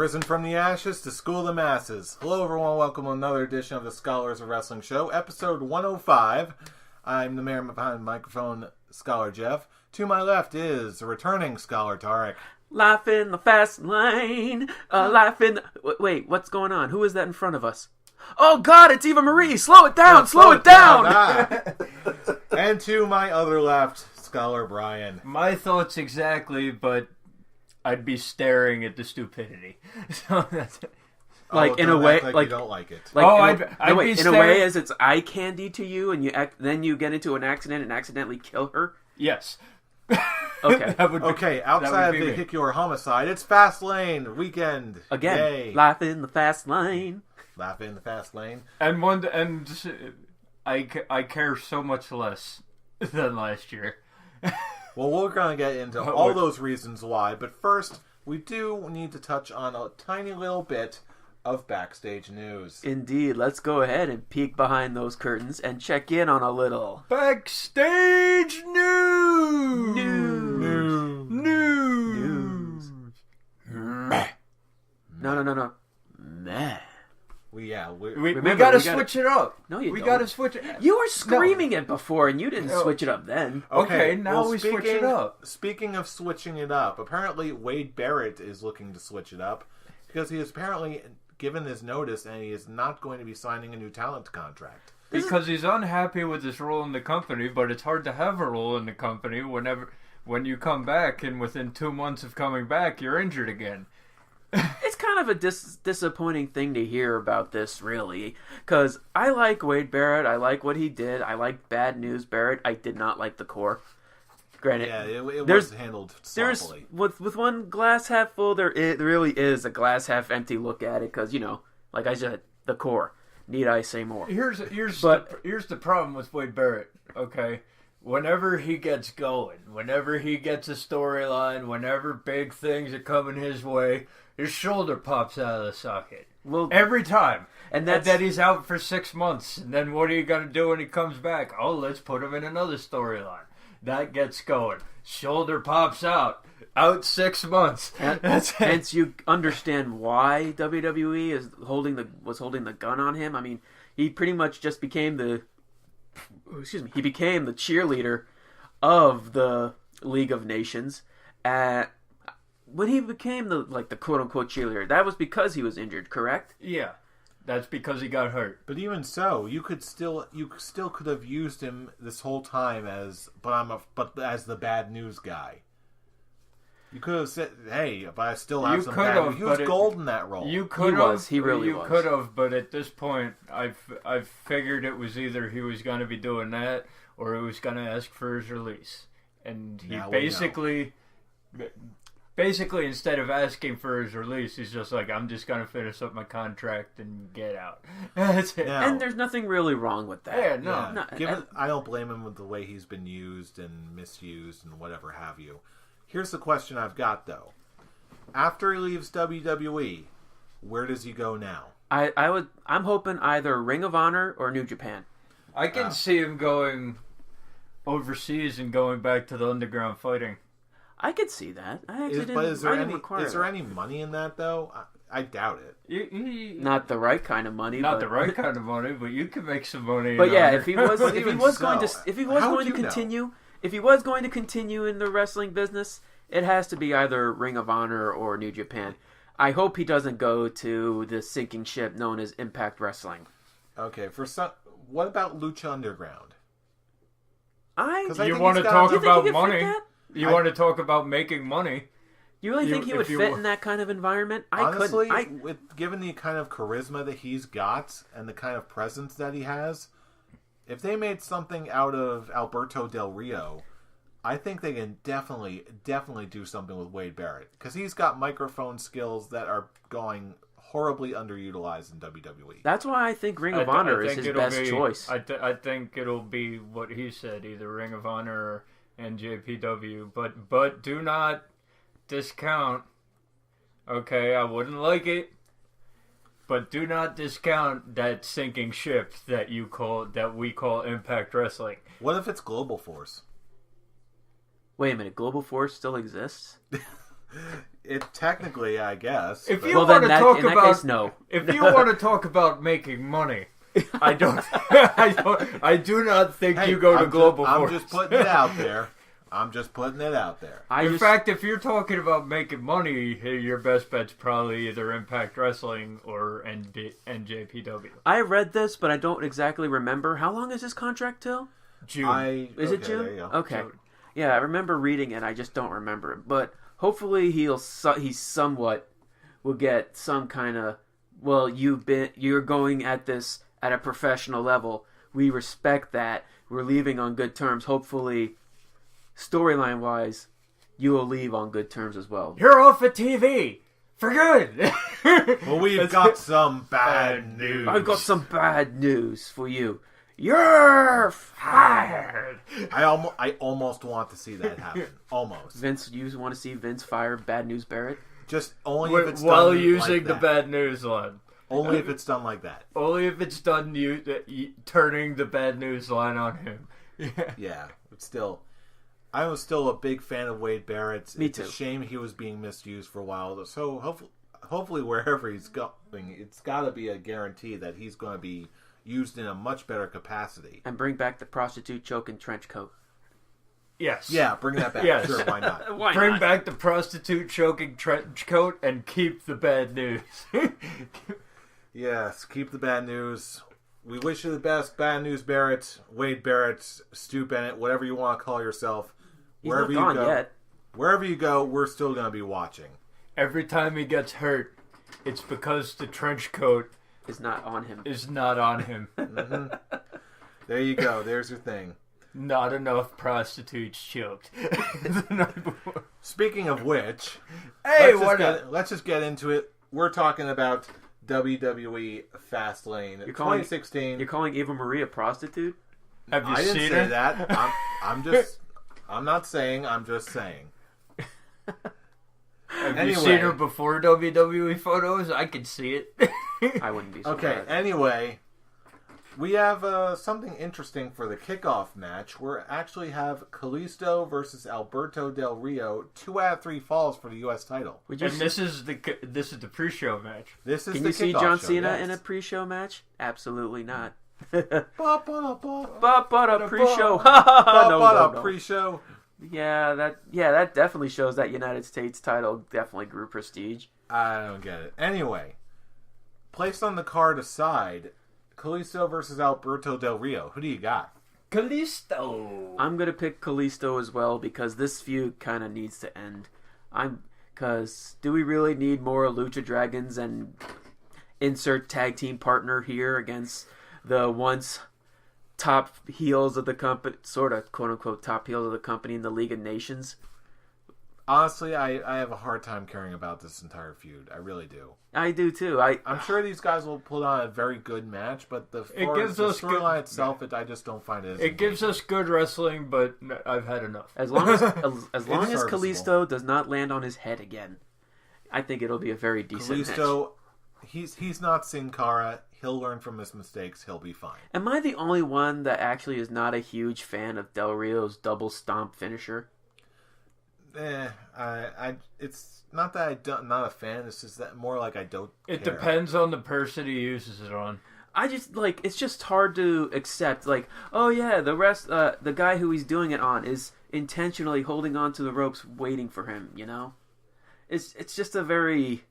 risen from the ashes to school the masses. Hello everyone, welcome to another edition of the Scholars of Wrestling Show, episode 105. I'm the man behind the microphone, Scholar Jeff. To my left is returning Scholar Tarek. Life in the fast lane, life in the... Wait, what's going on? Who is that in front of us? Oh God, it's Eva Marie! Slow it down! Slow it down! And to my other left, Scholar Brian. My thoughts exactly, but I'd be staring at the stupidity. So that's it. Like in a way, like you don't like it. Like I'd be in staring... a way, as it's eye candy to you, and then you get into an accident and accidentally kill her. Yes. Okay. Okay. Outside of vehicular homicide, it's Fastlane weekend again. Yay. Life in the fast lane. Life in the fast lane. And I care so much less than last year. Well, we're going to get into all those reasons why, but first, we do need to touch on a tiny little bit of backstage news. Indeed, let's go ahead and peek behind those curtains and check in on a little backstage news. No. Meh. We gotta switch it up. No, you we don't. Gotta switch it. You were screaming it before, and you didn't switch it up then. Okay, now we switch it up. Speaking of switching it up, apparently Wade Barrett is looking to switch it up because he has apparently given his notice and he is not going to be signing a new talent contract. Because he's unhappy with his role in the company, but it's hard to have a role in the company when you come back and within 2 months of coming back, you're injured again. It's kind of a disappointing thing to hear about this, really, because I like Wade Barrett. I like what he did. I like Bad News Barrett. I did not like the core. Granted, yeah, it was handled sloppily. With one glass half full, there really is a glass half empty look at it, because, like I said, the core. Need I say more? Here's the problem with Wade Barrett, okay? Whenever he gets going, whenever he gets a storyline, whenever big things are coming his way, his shoulder pops out of the socket. Well, every time. And then he's out for 6 months. And then what are you going to do when he comes back? Oh, let's put him in another storyline. That gets going. Shoulder pops out. Out 6 months. Hence, you understand why WWE was holding the gun on him. I mean, he pretty much just became the cheerleader of the League of Nations. When he became the quote unquote cheerleader, that was because he was injured, correct? Yeah, that's because he got hurt. But even so, you still could have used him this whole time as the bad news guy. You could have said, "Hey, but I still have some bad news." He was gold in that role. You could have. He really was. You could have, but at this point, I've figured it was either he was going to be doing that or he was going to ask for his release, and he basically, instead of asking for his release, he's just like, I'm just going to finish up my contract and get out. That's it. And there's nothing really wrong with that. Yeah, no. I don't blame him with the way he's been used and misused and whatever have you. Here's the question I've got, though. After he leaves WWE, where does he go now? I'm hoping either Ring of Honor or New Japan. I can see him going overseas and going back to the underground fighting. I could see that. Is there any money in that, though? I doubt it. Not the right kind of money. The right kind of money, but you could make some money. But yeah, if he was going to continue in the wrestling business, it has to be either Ring of Honor or New Japan. I hope he doesn't go to the sinking ship known as Impact Wrestling. Okay, what about Lucha Underground? You want to talk about money? You want to talk about making money? You really think he would fit in that kind of environment? Honestly, given the kind of charisma that he's got and the kind of presence that he has, if they made something out of Alberto Del Rio, I think they can definitely do something with Wade Barrett. Because he's got microphone skills that are going horribly underutilized in WWE. That's why I think Ring of Honor is his best choice. I think it'll be what he said, either Ring of Honor and JPW, but do not discount. Okay, I wouldn't like it, but do not discount that sinking ship that we call Impact Wrestling. What if it's Global Force? Wait a minute, Global Force still exists? It technically, I guess. If you want to talk about no. If you want to talk about making money, I do not think you go to Global Force. I'm just putting it out there. In fact, if you're talking about making money, your best bet's probably either Impact Wrestling or NJPW. I read this, but I don't exactly remember. How long is this contract till? June. Is it June? Okay. June. Yeah, I remember reading it. I just don't remember it. But hopefully he somewhat will get some kind of, well, you're going at this at a professional level. We respect that. We're leaving on good terms. Hopefully, storyline wise, you will leave on good terms as well. You're off of TV for good. Well, we've got some bad news. I've got some bad news for you. You're fired. I almost want to see that happen. Almost. Vince, you want to see Vince fire Bad News Barrett? Just only if it's while done using like the that. Bad News line. Only if it's done like that. Only if it's done turning the Bad News line on him. Yeah, but still, I was still a big fan of Wade Barrett. Me too. It's a shame he was being misused for a while. So hopefully wherever he's going, it's got to be a guarantee that he's going to be used in a much better capacity. And bring back the prostitute choke and trench coat. Yes. Yeah, bring that back. Yes. Sure, why not? Bring back the prostitute choking trench coat and keep the bad news. Yes, keep the bad news. We wish you the best. Bad News Barrett, Wade Barrett, Stu Bennett, whatever you want to call yourself. He's not gone yet. Wherever you go, we're still going to be watching. Every time he gets hurt, it's because the trench coat is not on him. Mm-hmm. There you go. There's your thing. Not enough prostitutes choked. The night before. Speaking of which, hey, let's just get into it. We're talking about WWE Fastlane 2016. You're calling Eva Marie a prostitute? Have you I seen didn't her? say that. I'm not saying. I'm just saying. Have you seen her before WWE photos? I can see it. I wouldn't be surprised. Okay, anyway, we have something interesting for the kickoff match. We actually have Kalisto versus Alberto Del Rio, 2 out of 3 falls for the U.S. title. This is the pre-show match. Can you see John Cena in a pre-show match? Absolutely not. Pre-show. Pre-show. Yeah, that definitely shows that United States title definitely grew prestige. I don't get it. Anyway, placed on the card aside, Kalisto versus Alberto Del Rio. Who do you got? Kalisto. I'm gonna pick Kalisto as well because this feud kind of needs to end. Because do we really need more Lucha Dragons and insert tag team partner here against the once top heels of the company, sort of quote unquote top heels of the company in the League of Nations? Honestly, I have a hard time caring about this entire feud. I really do. I do too. I'm sure these guys will put on a very good match, but the storyline itself, I just don't find it. It gives us good wrestling, but I've had enough. As long as Kalisto does not land on his head again, I think it'll be a very decent match. He's not Sin Cara. He'll learn from his mistakes. He'll be fine. Am I the only one that actually is not a huge fan of Del Rio's double stomp finisher? It's not that I'm not a fan. It's just that more like I don't. It depends on the person he uses it on. I just it's just hard to accept. Like, oh yeah, the guy who he's doing it on is intentionally holding on to the ropes, waiting for him. You know, it's just a very.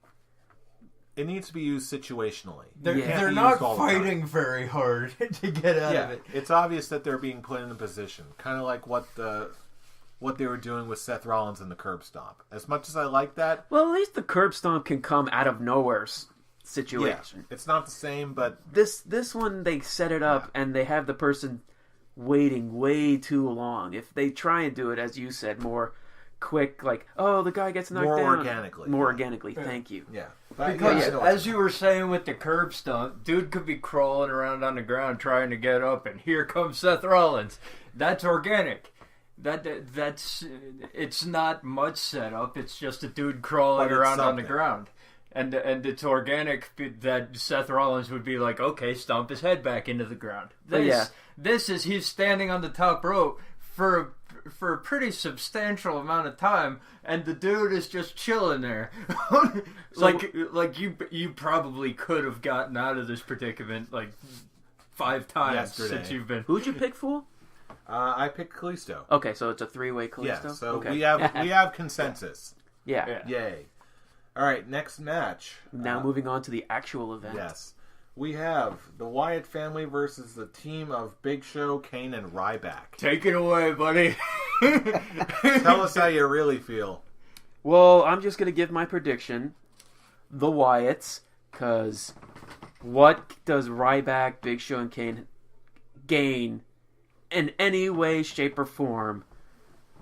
It needs to be used situationally. They're not fighting very hard to get out of it. It's obvious that they're being put in a position, kind of like what they were doing with Seth Rollins and the curb stomp. As much as I like that, well, at least the curb stomp can come out of nowhere situation. Yeah, it's not the same, but this one they set it up and they have the person waiting way too long. If they try and do it, as you said, more quick, like, oh, the guy gets knocked down. More organically. Thank you. Yeah. Because, as you were saying with the curb stomp, dude could be crawling around on the ground trying to get up, and here comes Seth Rollins. That's organic. That's it's not much setup. It's just a dude crawling around on the ground. And it's organic that Seth Rollins would be like, okay, stomp his head back into the ground. This is he's standing on the top rope for for a pretty substantial amount of time, and the dude is just chilling there. You probably could have gotten out of this predicament 5 times yesterday. Since you've been. Who'd you pick, Fool? I picked Kalisto. Okay, so it's a 3-way Kalisto. Yeah, so okay. we have consensus. Yeah. Yay! All right, next match. Now moving on to the actual event. Yes, we have the Wyatt family versus the team of Big Show, Kane, and Ryback. Take it away, buddy. Tell us how you really feel. Well, I'm just gonna give my prediction: the Wyatts, because what does Ryback, Big Show, and Kane gain in any way, shape, or form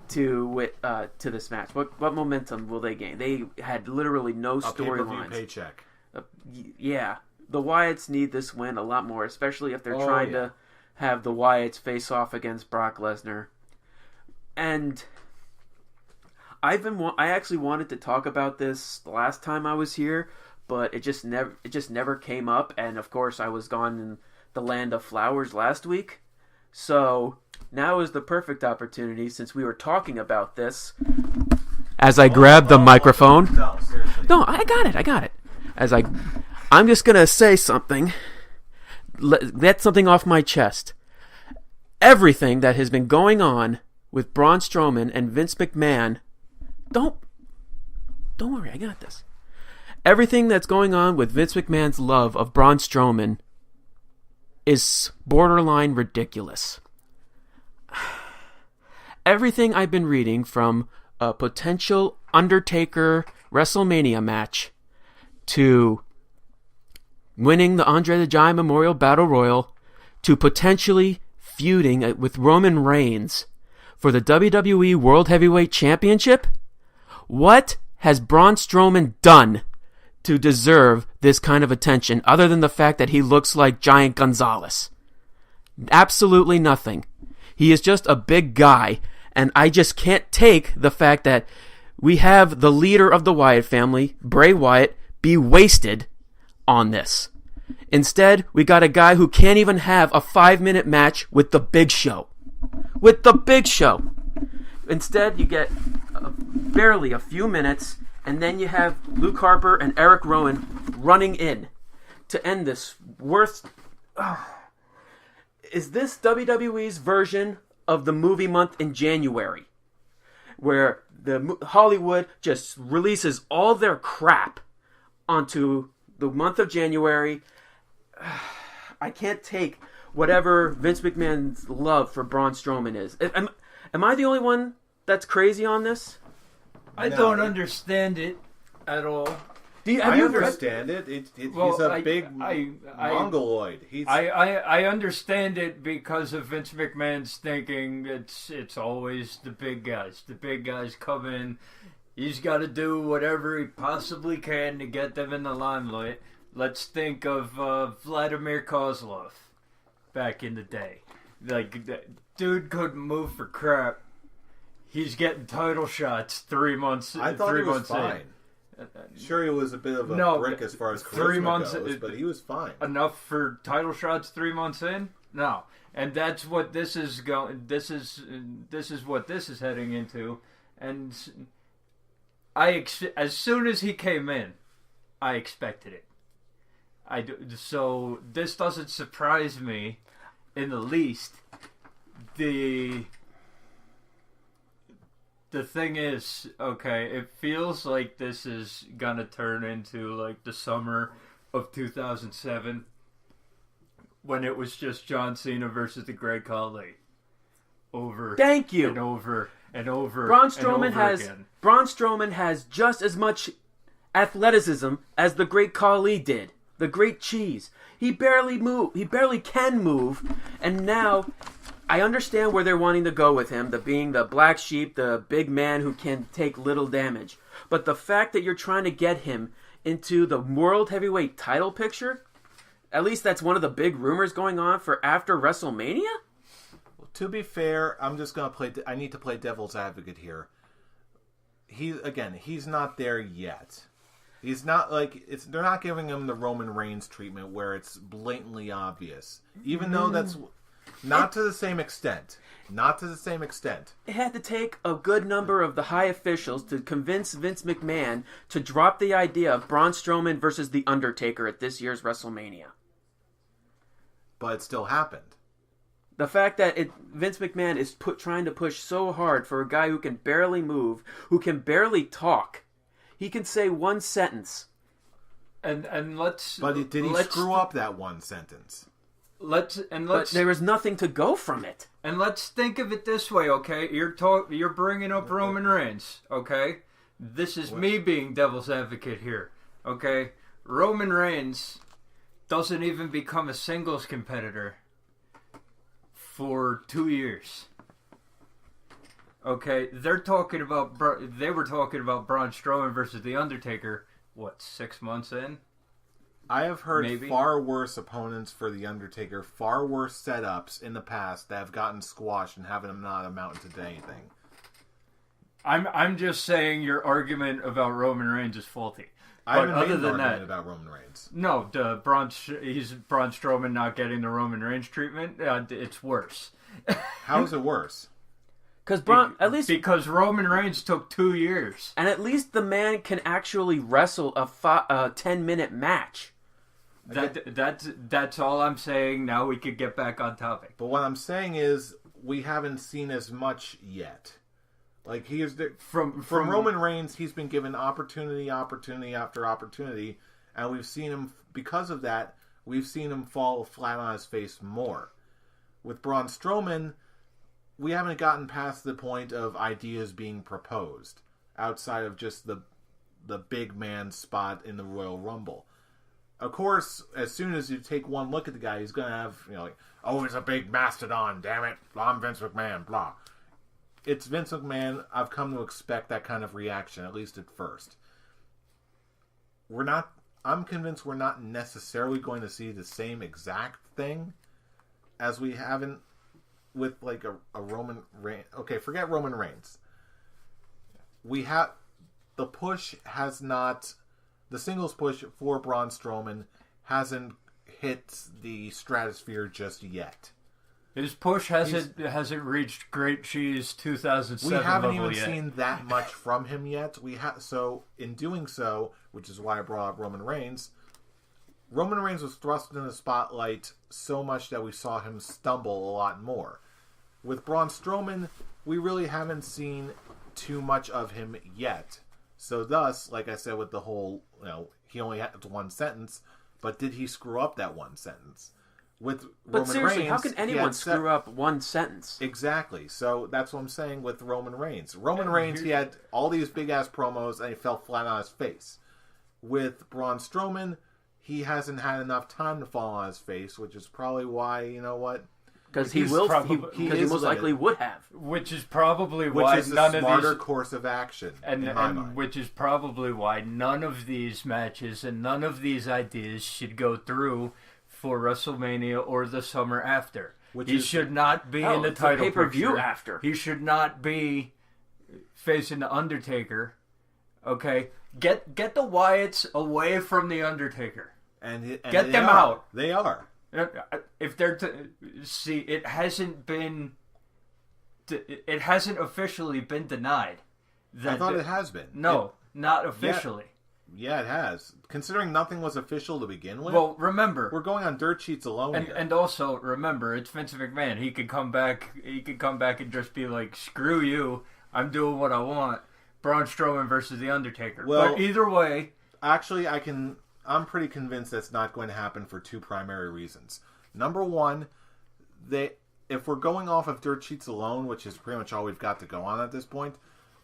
to this match? What momentum will they gain? They had literally no storylines. A pay-per-view paycheck. Yeah, the Wyatts need this win a lot more, especially if they're trying to have the Wyatts face off against Brock Lesnar. And I actually wanted to talk about this the last time I was here, but it just never came up. And of course, I was gone in the land of flowers last week. So now is the perfect opportunity, since we were talking about this. As I grab the microphone. No, seriously. No, I got it. I'm just gonna say something. Get something off my chest. Everything that has been going on with Braun Strowman and Vince McMahon. Don't worry, I got this. Everything that's going on with Vince McMahon's love of Braun Strowman is borderline ridiculous. Everything I've been reading, from a potential Undertaker Wrestlemania match to winning the Andre the Giant Memorial Battle Royal to potentially feuding with Roman Reigns for the WWE World Heavyweight Championship, what has Braun Strowman done to deserve this kind of attention, other than the fact that he looks like Giant Gonzalez? Absolutely nothing. He is just a big guy, and I just can't take the fact that we have the leader of the Wyatt family, Bray Wyatt, be wasted on this. Instead, we got a guy who can't even have a 5-minute match with the Big Show. With the Big Show! Instead, you get barely a few minutes, and then you have Luke Harper and Eric Rowan running in to end this Is this WWE's version of the movie month in January, where Hollywood just releases all their crap onto the month of January? I can't take whatever Vince McMahon's love for Braun Strowman is. Am I the only one that's crazy on this? I don't understand it at all. I understand it. He's a big mongoloid. I understand it because of Vince McMahon's thinking. It's always the big guys. The big guys come in. He's got to do whatever he possibly can to get them in the limelight. Let's think of Vladimir Kozlov back in the day. Dude couldn't move for crap. He's getting title shots 3 months. I thought he was fine. Sure, he was a bit of a brick as far as charisma goes, but he was fine. Enough for title shots 3 months in? No, and that's what this is going. This is what this is heading into, and as soon as he came in, I expected it. So this doesn't surprise me in the least. The thing is, okay, it feels like this is gonna turn into the summer of 2007 when it was just John Cena versus the Great Khali. Thank you. And over and over. Braun Strowman has just as much athleticism as the Great Khali did. The Great Cheese. He barely can move, and now I understand where they're wanting to go with him, being the black sheep, the big man who can take little damage. But the fact that you're trying to get him into the World Heavyweight title picture, at least that's one of the big rumors going on for after WrestleMania? Well, to be fair, I'm just going to I need to play devil's advocate here. He's not there yet. He's not they're not giving him the Roman Reigns treatment where it's blatantly obvious. Even though that's not to the same extent. Not to the same extent. It had to take a good number of the high officials to convince Vince McMahon to drop the idea of Braun Strowman versus The Undertaker at this year's WrestleMania. But it still happened. The fact that Vince McMahon is trying to push so hard for a guy who can barely move, who can barely talk. He can say one sentence. And let's... But did he screw up that one sentence? But there was nothing to go from it. And let's think of it this way, okay? You're bringing up Roman Reigns, okay? This is me being devil's advocate here, okay? Roman Reigns doesn't even become a singles competitor for 2 years. Okay, they were talking about Braun Strowman versus The Undertaker, 6 months in? I have heard far worse opponents for The Undertaker, far worse setups in the past that have gotten squashed and haven't not amounted to anything. I'm just saying your argument about Roman Reigns is faulty. I haven't made an argument about Roman Reigns. No, Braun Strowman not getting the Roman Reigns treatment. It's worse. How is it worse? Because Roman Reigns took 2 years, and at least the man can actually wrestle a 10-minute match. That's all I'm saying. Now we could get back on topic. But what I'm saying is we haven't seen as much yet. Like from Roman Reigns, he's been given opportunity after opportunity, and we've seen him, because of that, we've seen him fall flat on his face more. With Braun Strowman, we haven't gotten past the point of ideas being proposed outside of just the big man spot in the Royal Rumble. Of course, as soon as you take one look at the guy, he's going to have, he's a big mastodon, damn it, I'm Vince McMahon, blah. It's Vince McMahon. I've come to expect that kind of reaction, at least at first. I'm convinced we're not necessarily going to see the same exact thing as we haven't with like a Roman Reigns. Okay, forget Roman Reigns. The singles push for Braun Strowman hasn't hit the stratosphere just yet. His push hasn't reached Great Cheese 2007 We haven't level even yet. seen that much from him yet. So in doing so, which is why I brought up Roman Reigns was thrust in the spotlight so much that we saw him stumble a lot more. With Braun Strowman, we really haven't seen too much of him yet. So thus, like I said with the whole, he only had one sentence, but did he screw up that one sentence? But Roman seriously, Reigns, how can anyone screw up one sentence? Exactly. So that's what I'm saying with Roman Reigns. Reigns, he had all these big-ass promos, and he fell flat on his face. With Braun Strowman, he hasn't had enough time to fall on his face, which is probably why, Because he most likely would have. Which is probably why none of these... smarter course of action, in my mind. Which is probably why none of these matches and none of these ideas should go through for WrestleMania or the summer after. He should not be in the title pay-per-view picture. After. He should not be facing the Undertaker. Okay? Get the Wyatts away from the Undertaker. And get them out. They are. If they're it hasn't officially been denied. I thought it has been. No, not officially. Yeah, it has. Considering nothing was official to begin with. Well, remember, we're going on dirt sheets alone here. And also remember, it's Vince McMahon. He could come back. He could come back and just be like, "Screw you! I'm doing what I want." Braun Strowman versus the Undertaker. Well, but either way, actually, I'm pretty convinced that's not going to happen for two primary reasons. Number one, if we're going off of dirt sheets alone, which is pretty much all we've got to go on at this point,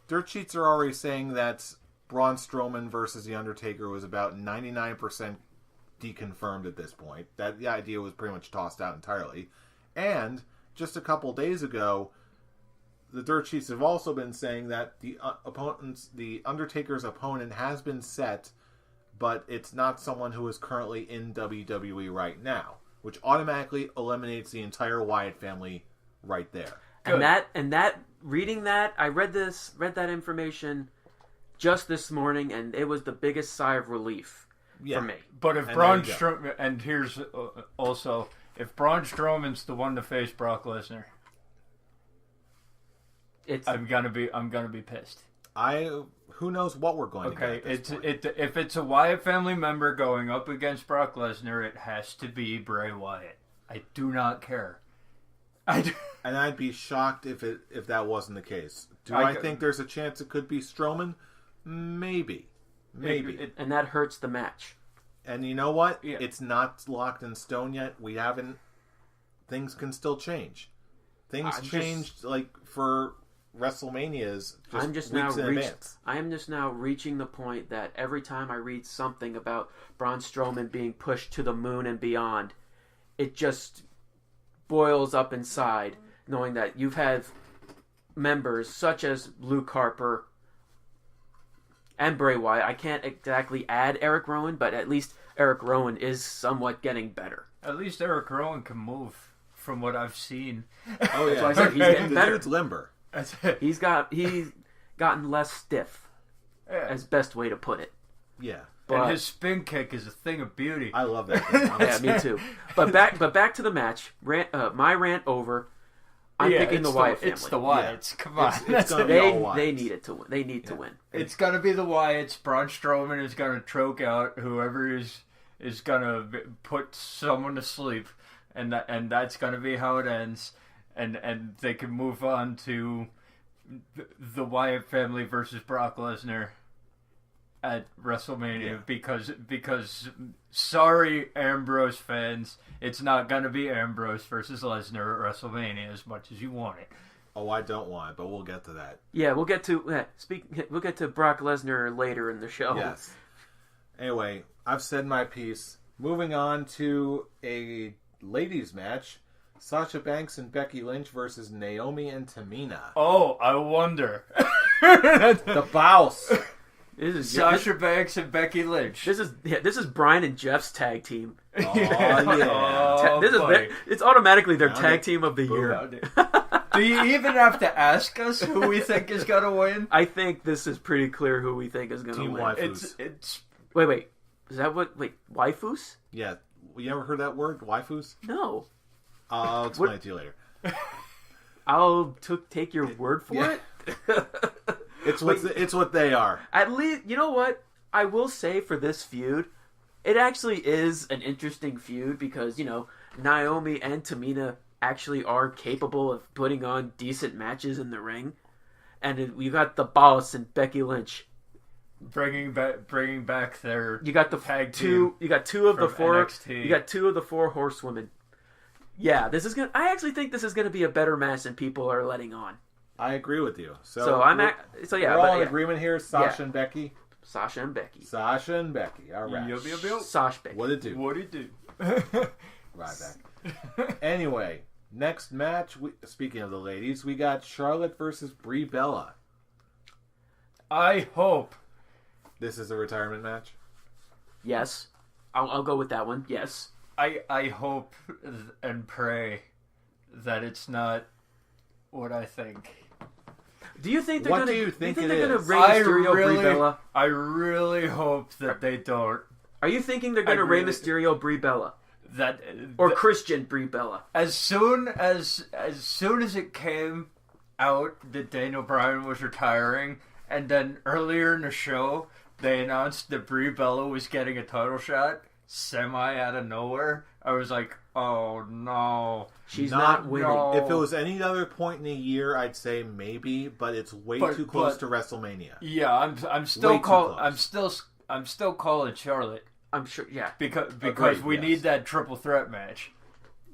dirt sheets are already saying that Braun Strowman versus The Undertaker was about 99% deconfirmed at this point. That the idea was pretty much tossed out entirely. And just a couple days ago, the dirt sheets have also been saying that the Undertaker's opponent has been set, but it's not someone who is currently in WWE right now, which automatically eliminates the entire Wyatt family right there. Good. Reading that, I read that information just this morning, and it was the biggest sigh of relief for me. But if Braun Strowman, and here's also, if Braun Strowman's the one to face Brock Lesnar, I'm gonna be pissed. Who knows what we're going to get at this point. If it's a Wyatt family member going up against Brock Lesnar, it has to be Bray Wyatt. I do not care. And I'd be shocked if that wasn't the case. Do I think there's a chance it could be Strowman? Maybe. And that hurts the match. And you know what? Yeah. It's not locked in stone yet. We haven't. Things can still change. Things changed for WrestleManias. I am just now reaching the point that every time I read something about Braun Strowman being pushed to the moon and beyond, it just boils up inside, knowing that you've had members such as Luke Harper and Bray Wyatt. I can't exactly add Eric Rowan, but at least Eric Rowan is somewhat getting better. At least Eric Rowan can move, from what I've seen. Oh yeah, so I said he's getting better. It's limber. He's gotten less stiff. Yeah. As best way to put it. Yeah. But, and his spin kick is a thing of beauty. I love that thing. Yeah, me too. But back to the match. My rant over. I'm picking the Wyatt family. It's the Wyatts. Yeah. Come on. It's gonna be all Wyatts. They need it to win. They need to win. It's gonna be the Wyatts. Braun Strowman is gonna choke out whoever is gonna put someone to sleep, and that's gonna be how it ends. And they can move on to the Wyatt family versus Brock Lesnar at WrestleMania because sorry Ambrose fans, it's not gonna be Ambrose versus Lesnar at WrestleMania as much as you want it. Oh, I don't want it, but we'll get to that. Yeah, we'll get to Brock Lesnar later in the show. Yes. Anyway, I've said my piece. Moving on to a ladies match. Sasha Banks and Becky Lynch versus Naomi and Tamina. Oh, I wonder. The boss. Sasha Banks and Becky Lynch. This is Brian and Jeff's tag team. Oh yeah. It's automatically their tag team of the year. Do you even have to ask us who we think is gonna win? I think this is pretty clear who we think is gonna win. Waifus. It's Wait. Is that what? Wait, waifus? Yeah. You ever heard that word, waifus? No. I'll explain it to you later. I'll take your word for it. It's what they are. At least, you know what? I will say for this feud, it actually is an interesting feud because, Naomi and Tamina actually are capable of putting on decent matches in the ring. And we got the boss and Becky Lynch. Bringing back their tag team. You got two of the four. NXT. You got two of the four horsewomen. Yeah, I actually think this is gonna be a better match than people are letting on. I agree with you. We're all in agreement here. Sasha and Becky. Sasha and Becky. All right. Sasha Becky. What'd it do? Right back. Anyway, next match. Speaking of the ladies, we got Charlotte versus Brie Bella. I hope this is a retirement match. Yes, I'll go with that one. Yes. I hope and pray that it's not what I think. Do you think they're going to? Rey Mysterio Brie Bella? I really hope that they don't. Are you thinking they're going to Rey Mysterio Brie Bella? Or Christian Brie Bella? As soon as it came out that Daniel Bryan was retiring, and then earlier in the show they announced that Brie Bella was getting a title shot. Semi out of nowhere, I was like, "Oh no, she's not winning." No. If it was any other point in the year, I'd say maybe, but it's way too close to WrestleMania. Yeah, I'm still calling Charlotte. I'm sure, yeah, because we need that triple threat match.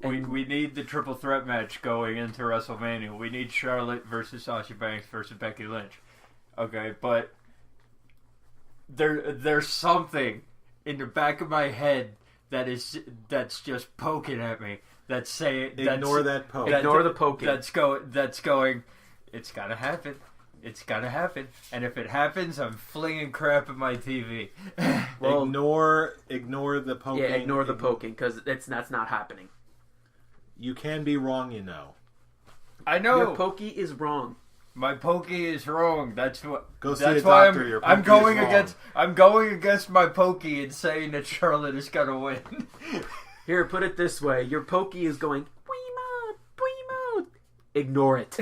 We need the triple threat match going into WrestleMania. We need Charlotte versus Sasha Banks versus Becky Lynch. Okay, but there's something in the back of my head that's just poking at me. That's saying ignore that poke. Ignore the poking. That's going. It's gotta happen. It's gotta happen. And if it happens, I'm flinging crap at my TV. Well, ignore the poking. Yeah, ignore the poking because that's not happening. You can be wrong, I know. Your pokey is wrong. My pokey is wrong. That's what. Go see a doctor. Your pokey I'm going is against. I'm going against my pokey and saying that Charlotte is gonna win. Here, put it this way: your pokey is going. Ignore it.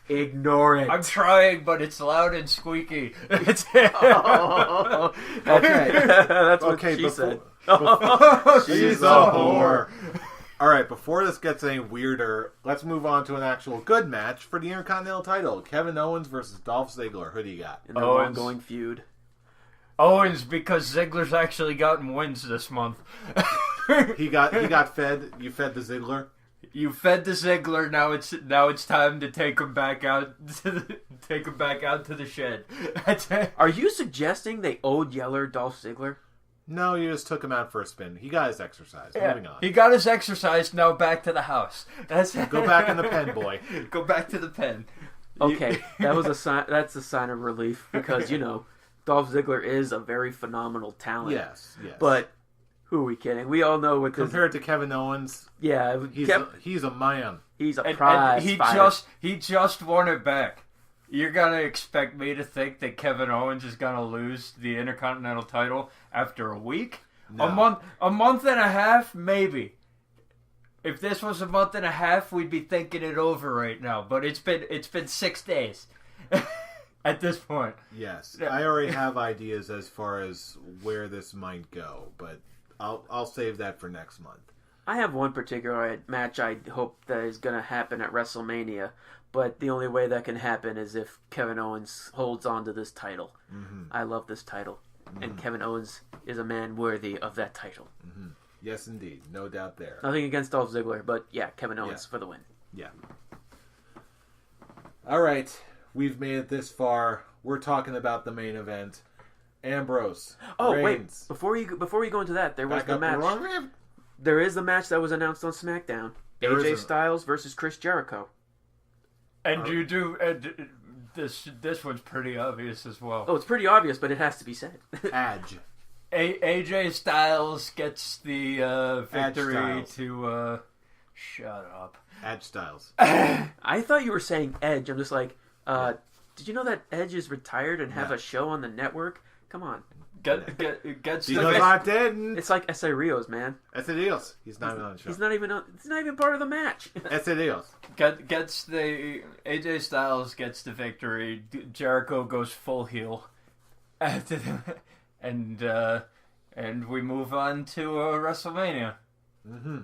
Ignore it. I'm trying, but it's loud and squeaky. Okay. That's what she said. She's a whore. All right, before this gets any weirder, let's move on to an actual good match for the Intercontinental title. Kevin Owens versus Dolph Ziggler. Who do you got? In their ongoing feud. Owens, because Ziggler's actually gotten wins this month. He got fed. You fed the Ziggler. You fed the Ziggler. Now it's time to take him back out to the shed. Are you suggesting they owed Yeller Dolph Ziggler? No, you just took him out for a spin. He got his exercise. Yeah, Moving on. He got his exercise. Now back to the house. Go back in the pen, boy. Go back to the pen. Okay, that was a sign. That's a sign of relief because Dolph Ziggler is a very phenomenal talent. Yes. But who are we kidding? We all know what compared to Kevin Owens. Yeah, he's a man. He's a prize fighter. He just won it back. You're gonna expect me to think that Kevin Owens is gonna lose the Intercontinental title after a week? No. A month and a half, maybe. If this was a month and a half, we'd be thinking it over right now. But it's been 6 days at this point. Yes, I already have ideas as far as where this might go, but I'll save that for next month. I have one particular match I hope that is going to happen at WrestleMania, but the only way that can happen is if Kevin Owens holds on to this title. Mm-hmm. I love this title, and Kevin Owens is a man worthy of that title. Mm-hmm. Yes, indeed. No doubt there. Nothing against Dolph Ziggler, but yeah, Kevin Owens for the win. Yeah. All right. We've made it this far. We're talking about the main event. Ambrose. Reigns. Wait. Before we go into that, there was the match. There is the match that was announced on SmackDown. AJ Styles versus Chris Jericho. And this one's pretty obvious as well. Oh, it's pretty obvious, but it has to be said. Edge. AJ Styles gets the victory to... shut up. Edge Styles. I thought you were saying Edge. I'm just like, did you know that Edge is retired and have a show on the network? Come on. Gets because I didn't. It's like Ese Rios, man. Ese Rios. He's not even on the show. He's not even part of the match. Ese Rios. Gets the AJ Styles gets the victory. Jericho goes full heel. And we move on to WrestleMania. Mm-hmm.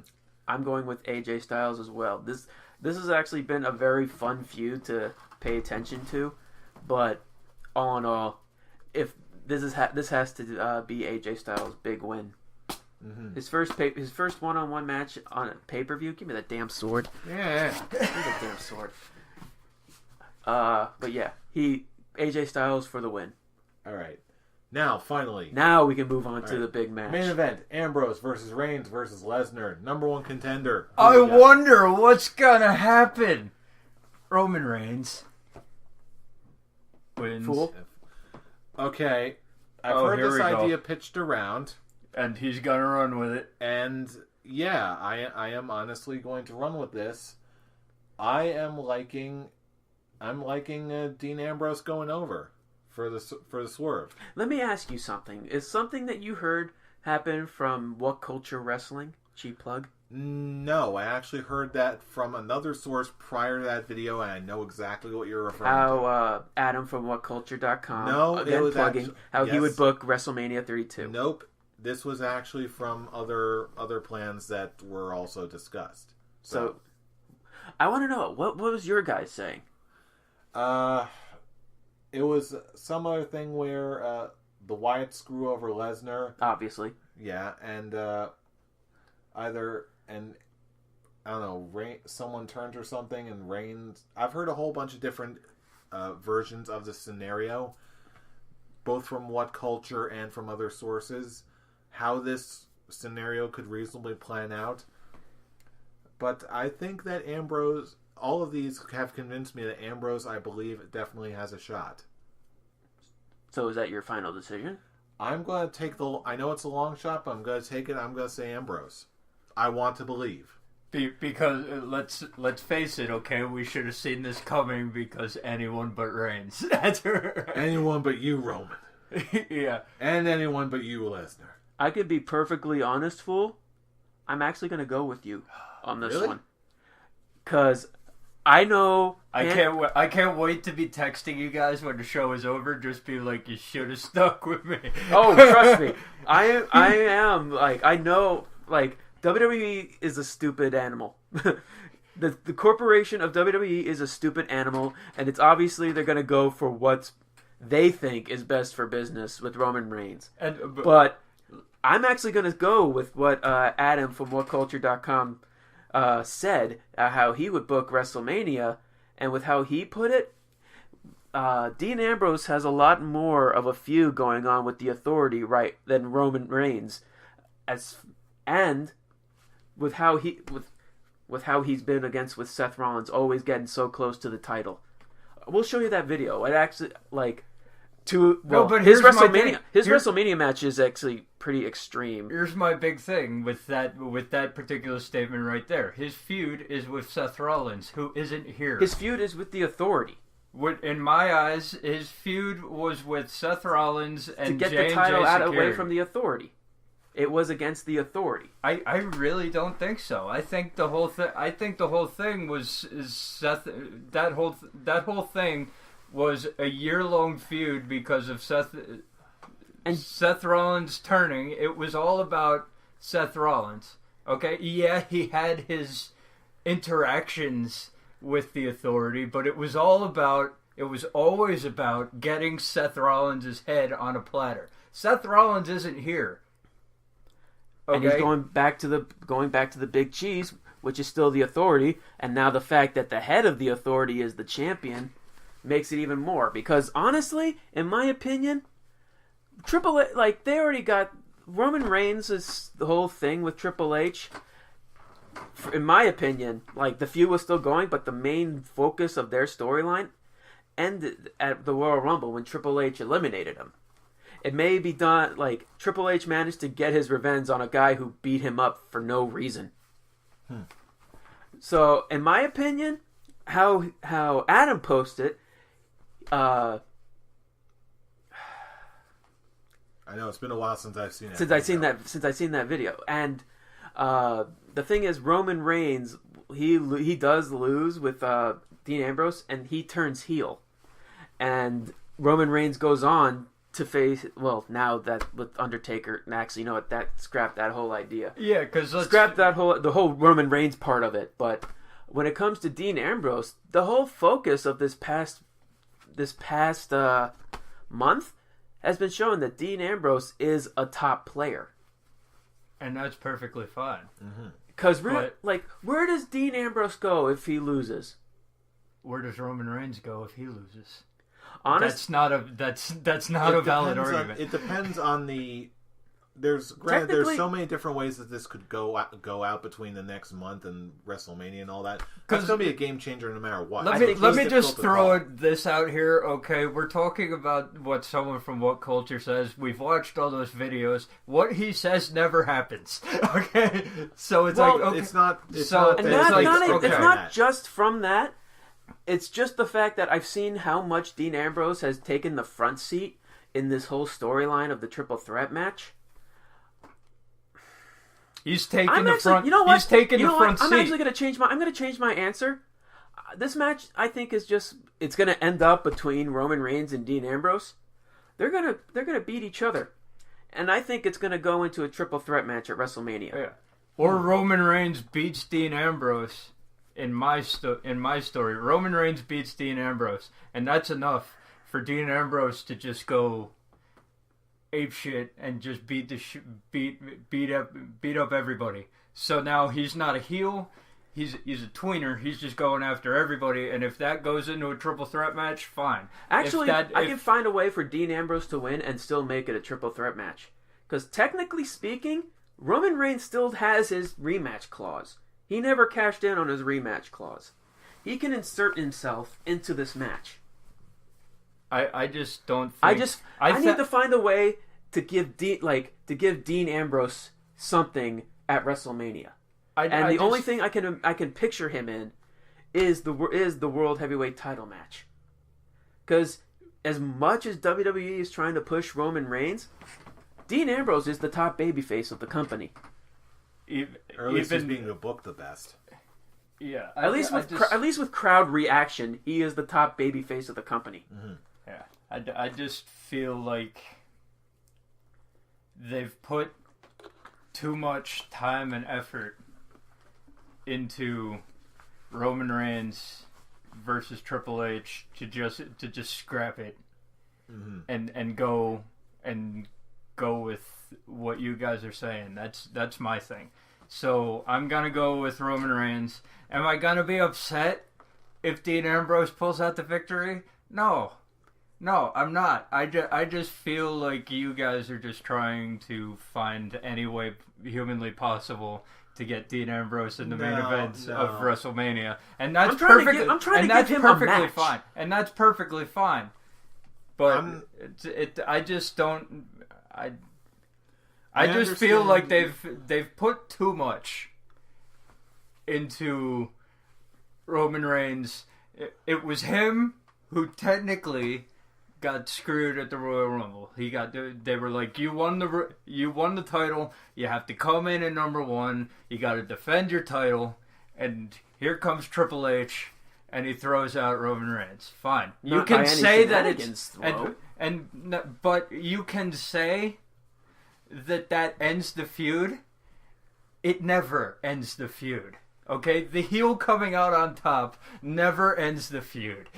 I'm going with AJ Styles as well. This has actually been a very fun feud to pay attention to, but all in all, if this has to be AJ Styles' big win. Mm-hmm. His first one-on-one match on a pay-per-view. Give me that damn sword. Yeah. Give me that damn sword. But yeah, AJ Styles for the win. All right. Now, finally. Now we can move on to the big match. Main event, Ambrose versus Reigns versus Lesnar. Number one contender. I wonder what's going to happen. Roman Reigns wins. Fool. Okay. I've heard this idea pitched around. And he's going to run with it. And, yeah, I am honestly going to run with this. I'm liking Dean Ambrose going over. For the swerve. Let me ask you something. Is something that you heard happen from What Culture Wrestling? Cheap plug? No, I actually heard that from another source prior to that video, and I know exactly what you're referring to. Adam from WhatCulture.com. No, again, it was plugging he would book WrestleMania 32. Nope. This was actually from other plans that were also discussed. So I want to know, what was your guys saying? It was some other thing where the Wyatt screw over Lesnar. Obviously. Yeah, and I don't know, someone turned or something, and Reigns... I've heard a whole bunch of different versions of the scenario, both from What Culture and from other sources, how this scenario could reasonably plan out. But I think that Ambrose... All of these have convinced me that Ambrose, I believe, definitely has a shot. So is that your final decision? I'm going to take I know it's a long shot, but I'm going to take it. I'm going to say Ambrose. I want to believe. Because, let's face it, okay? We should have seen this coming because anyone but Reigns. That's right. Anyone but you, Roman. Yeah. And anyone but you, Lesnar. I could be perfectly honest, fool. I'm actually going to go with you on this one. Because... I know I can't wait to be texting you guys when the show is over. Just be like, you should have stuck with me. Oh, trust me, I am like, I know, like, WWE is a stupid animal. The corporation of WWE is a stupid animal, and it's obviously they're gonna go for what they think is best for business with Roman Reigns. But I'm actually gonna go with what Adam from WhatCulture.com said, how he would book WrestleMania. And with how he put it, Dean Ambrose has a lot more of a feud going on with the Authority, right, than Roman Reigns, and with how he's been against with Seth Rollins, always getting so close to the title. We'll show you that video. It actually his WrestleMania match is actually pretty extreme. Here's my big thing with that particular statement right there. His feud is with Seth Rollins, who isn't here. His feud is with the Authority. In my eyes, his feud was with Seth Rollins and to get J&J the title away Security. from the Authority. It was against the Authority. I really don't think so. I think the whole thing was Seth. That whole thing was a year-long feud because of Seth Rollins turning. It was all about Seth Rollins. Okay, yeah, he had his interactions with the Authority, but it was always about getting Seth Rollins' head on a platter. Seth Rollins isn't here. Okay? And he's going back to the Big Cheese, which is still the Authority, and now the fact that the head of the Authority is the champion makes it even more. Because honestly, in my opinion, Triple H, like, they already got Roman Reigns is the whole thing with Triple H. In my opinion, like, the feud was still going, but the main focus of their storyline ended at the Royal Rumble when Triple H eliminated him. It may be done, like, Triple H managed to get his revenge on a guy who beat him up for no reason. So, in my opinion, how Adam posted, I know it's been a while since I've seen it. Since I seen that video, and the thing is, Roman Reigns he does lose with Dean Ambrose, and he turns heel, and Roman Reigns goes on to face, well, now that with Undertaker, and actually, you know what, that scrap that whole idea. Yeah, because scrap the whole Roman Reigns part of it. But when it comes to Dean Ambrose, the whole focus of this past month has been showing that Dean Ambrose is a top player, and that's perfectly fine. Because where does Dean Ambrose go if he loses? Where does Roman Reigns go if he loses? Honest, that's not a valid argument. It depends on the. There's so many different ways that this could go out between the next month and WrestleMania and all that. It's going to be a game changer no matter what. Let me just throw this out here, okay? We're talking about what someone from What Culture says. We've watched all those videos. What he says never happens, okay? So it's it's not just from that. It's just the fact that I've seen how much Dean Ambrose has taken the front seat in this whole storyline of the triple threat match. He's taking the front. You know what? He's taking the front seat. I'm actually going to change my. I'm going to change my answer. This match, I think, is just. It's going to end up between Roman Reigns and Dean Ambrose. They're gonna beat each other, and I think it's going to go into a triple threat match at WrestleMania. Yeah. Or Roman Reigns beats Dean Ambrose. In my story, Roman Reigns beats Dean Ambrose, and that's enough for Dean Ambrose to just go ape shit and just beat up everybody. So now he's not a heel, he's a tweener. He's just going after everybody, and if that goes into a triple threat match, fine. Actually, I can find a way for Dean Ambrose to win and still make it a triple threat match, because technically speaking, Roman Reigns still has his rematch clause. He never cashed in on his rematch clause. He can insert himself into this match. I just don't think... I need to find a way to give Dean Ambrose something at WrestleMania. The only thing I can picture him in is the World Heavyweight title match. Because as much as WWE is trying to push Roman Reigns, Dean Ambrose is the top babyface of the company. Or at least he's being booked the best. Yeah, at least with crowd reaction, he is the top babyface of the company. Mm-hmm. Yeah, I just feel like they've put too much time and effort into Roman Reigns versus Triple H to just scrap it and go with what you guys are saying. That's my thing. So I'm gonna go with Roman Reigns. Am I gonna be upset if Dean Ambrose pulls out the victory? No, I'm not. I just feel like you guys are just trying to find any way humanly possible to get Dean Ambrose in the main events of WrestleMania, and that's perfectly fine. And that's perfectly fine. But I just don't. I just feel like they've put too much into Roman Reigns. It was him who technically got screwed at the Royal Rumble. They were like, you won the title. You have to come in at number one. You got to defend your title. And here comes Triple H, and he throws out Roman Reigns. Fine, you can say that it's but you can say that ends the feud. It never ends the feud. Okay? The heel coming out on top never ends the feud.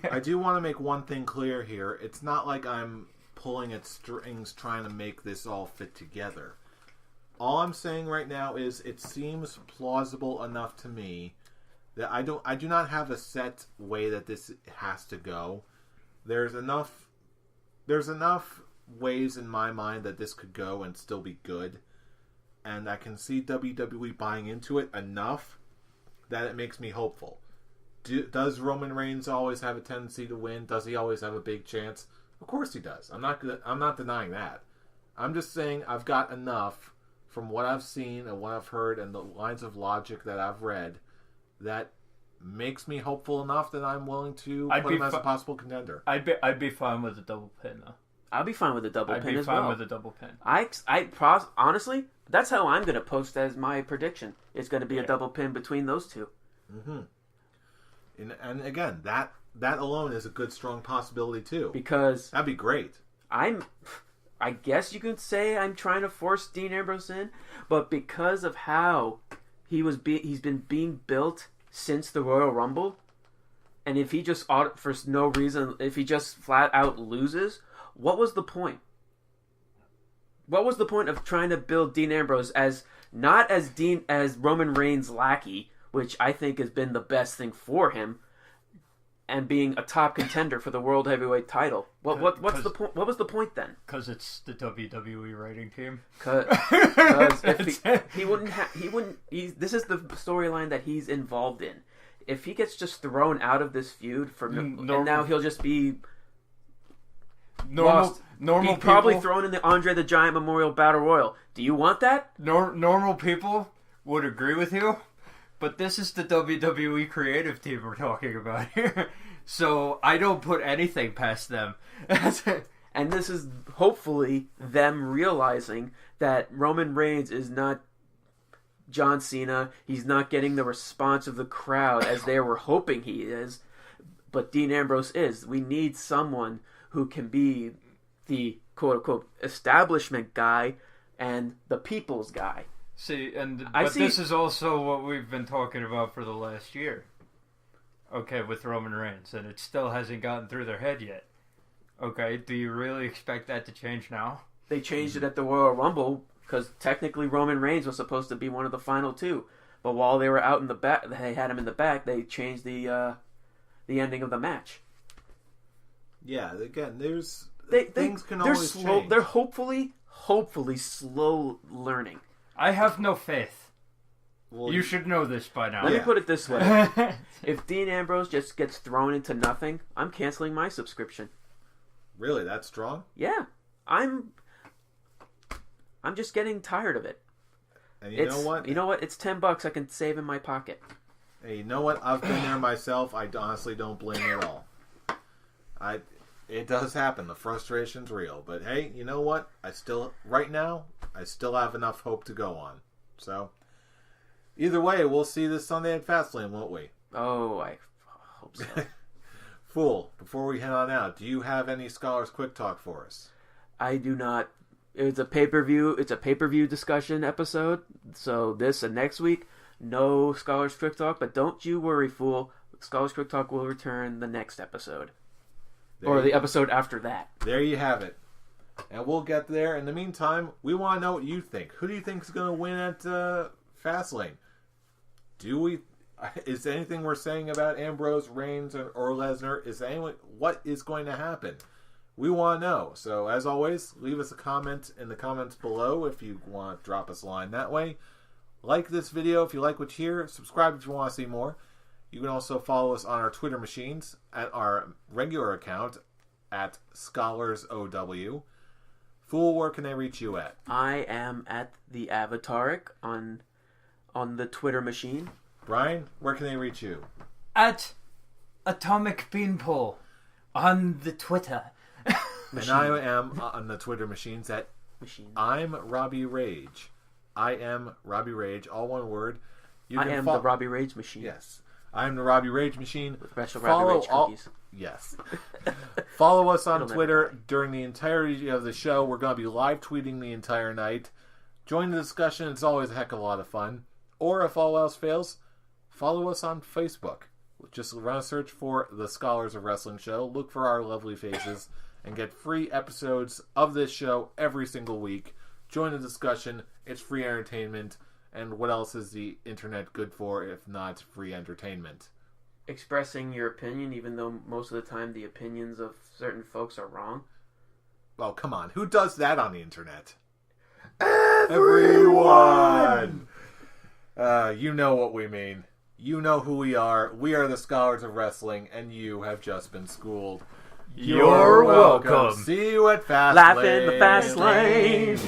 I do want to make one thing clear here. It's not like I'm pulling at strings trying to make this all fit together. All I'm saying right now is it seems plausible enough to me that I do not have a set way that this has to go. There's enough ways in my mind that this could go and still be good, and I can see WWE buying into it enough that it makes me hopeful. Does Roman Reigns always have a tendency to win? Does he always have a big chance? Of course he does. I'm not denying that. I'm just saying I've got enough from what I've seen and what I've heard and the lines of logic that I've read that makes me hopeful enough that I'm willing to put him as a possible contender. I'd be fine with a double pin though. I'll be fine with a double pin as well. I'd be fine with a double pin. Honestly, that's how I'm going to post as my prediction. It's going to be a double pin between those two. Mm-hmm. And again, that alone is a good, strong possibility too. Because that'd be great. I guess you could say I'm trying to force Dean Ambrose in, but because of how he's been being built since the Royal Rumble, and if he just for no reason, if he just flat out loses. What was the point? What was the point of trying to build Dean Ambrose as not as Roman Reigns' lackey, which I think has been the best thing for him, and being a top contender for the World Heavyweight title? What's the point? What was the point then? Because it's the WWE writing team. Because if he wouldn't. This is the storyline that he's involved in. If he gets just thrown out of this feud and now he'll just be. Normal people, probably thrown in the Andre the Giant Memorial Battle Royal. Do you want that? Normal people would agree with you, but this is the WWE creative team we're talking about here. So I don't put anything past them. And this is hopefully them realizing that Roman Reigns is not John Cena. He's not getting the response of the crowd as they were hoping he is. But Dean Ambrose is. We need someone who can be the quote-unquote establishment guy and the people's guy. See, this is also what we've been talking about for the last year. Okay, with Roman Reigns, and it still hasn't gotten through their head yet. Okay, do you really expect that to change now? They changed it at the Royal Rumble because technically Roman Reigns was supposed to be one of the final two. But while they were out in the back, they had him in the back, they changed the ending of the match. Yeah, again, things can always change. They're hopefully slow learning. I have no faith. Well, you should know this by now. Let me put it this way. If Dean Ambrose just gets thrown into nothing, I'm canceling my subscription. Really? That strong? Yeah. I'm just getting tired of it. And you know what? You know what? It's $10 I can save in my pocket. Hey, you know what? I've been there myself. I honestly don't blame you at all. It does happen. The frustration's real. But hey, you know what? Right now, I still have enough hope to go on. So, Either way, we'll see this Sunday at Fastlane, won't we? Oh, I hope so. Fool, before we head on out, do you have any Scholars Quick Talk for us? I do not. It's a pay-per-view. It's a pay-per-view discussion episode. So this and next week, no Scholars Quick Talk. But don't you worry, fool. Scholars Quick Talk will return the next episode. Or the episode after that. There you have it. And we'll get there. In the meantime, we want to know what you think. Who do you think is going to win at Fastlane? Is anything we're saying about Ambrose, Reigns, or Lesnar? What is going to happen? We want to know. So, as always, leave us a comment in the comments below if you want to drop us a line that way. Like this video if you like what you hear. Subscribe if you want to see more. You can also follow us on our Twitter machines at our regular account at ScholarsOW. Fool, where can they reach you at? I am at the Avataric on the Twitter machine. Brian, where can they reach you? At Atomic Beanpole on the Twitter. And I am on the Twitter machines at I'm Robbie Rage. I am Robbie Rage, all one word. I am the Robbie Rage Machine. Yes. I am the Robbie Rage Machine. With special Robbie Rage cookies. Yes. Follow us on Twitter during the entirety of the show. We're going to be live tweeting the entire night. Join the discussion. It's always a heck of a lot of fun. Or if all else fails, follow us on Facebook. Just run a search for the Scholars of Wrestling Show. Look for our lovely faces and get free episodes of this show every single week. Join the discussion. It's free entertainment. And what else is the internet good for if not free entertainment? Expressing your opinion, even though most of the time the opinions of certain folks are wrong. Well, come on. Who does that on the internet? Everyone! You know what we mean. You know who we are. We are the Scholars of Wrestling, and you have just been schooled. You're welcome. See you at Fastlane. Laugh in the Fastlane.